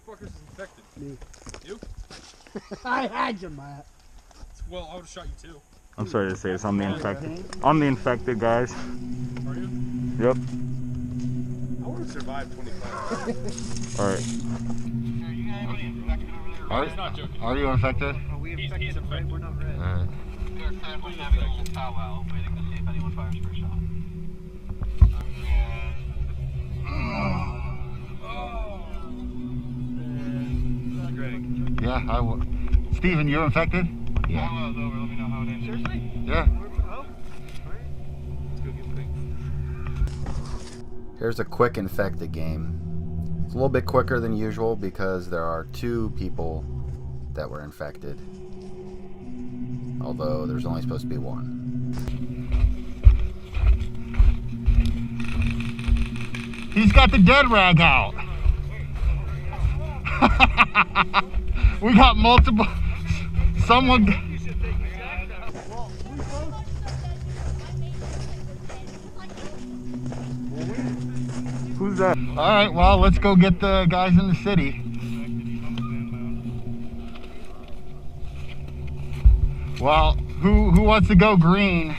fuckers is infected? Me. You? I had you, Matt. Well, I would have shot you too. I'm sorry to say this, I'm the infected. I'm the infected, guys. Are you? Yep. I would have survived 25. Alright. He's not joking. Are you infected? Are we infected? He's infected. We're not ready. Alright. We're currently having a little powwow, waiting to see if anyone fires for a shot. Greg. Yeah, I will. Steven, you're infected? Yeah. Powwow's over, let me know how it ends. Seriously? Yeah. Oh, alright. Let's go get things. Here's a quick infected game. It's a little bit quicker than usual because there are 2 people that were infected. Although there's only supposed to be 1. He's got the dead rag out. We got multiple. Someone. Who's that? Alright, well, let's go get the guys in the city. Well, who wants to go green?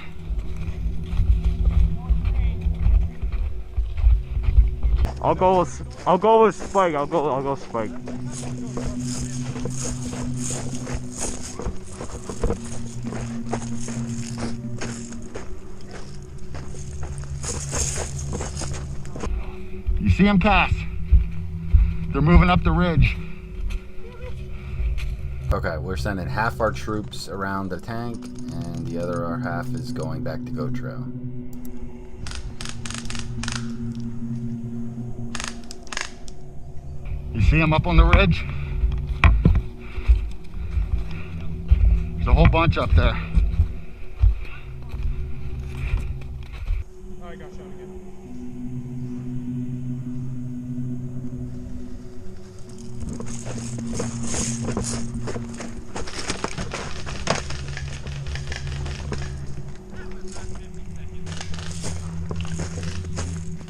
I'll go with Spike. I'll go Spike. You see them, Cass? They're moving up the ridge. Okay, we're sending half our troops around the tank, and the other half is going back to Gotro. You see them up on the ridge? There's a whole bunch up there. Oh, I got shot again.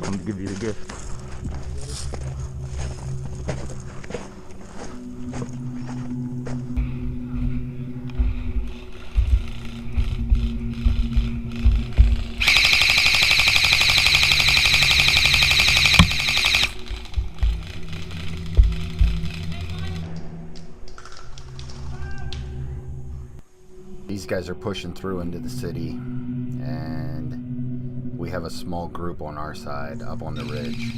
I'm gonna give you the gift. These guys are pushing through into the city, and we have a small group on our side up on the ridge.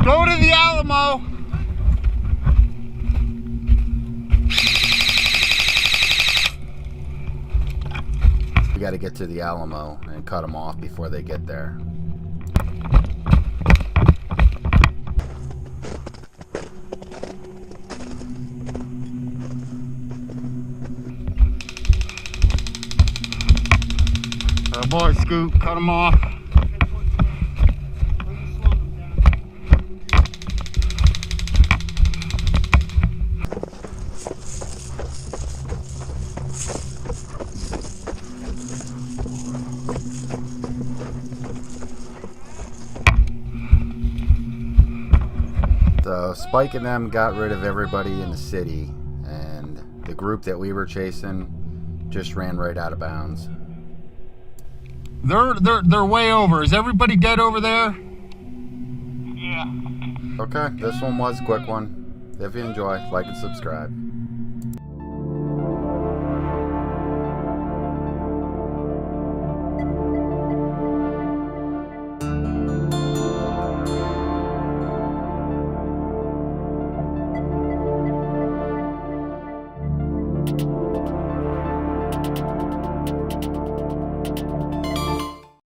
Go to the Alamo! We got to get to the Alamo and cut them off before they get there. Oh boy, Scoop, cut them off. So Spike and them got rid of everybody in the city, and the group that we were chasing just ran right out of bounds. They're way over. Is everybody dead over there? Yeah. Okay, this one was a quick one. If you enjoy, like and subscribe.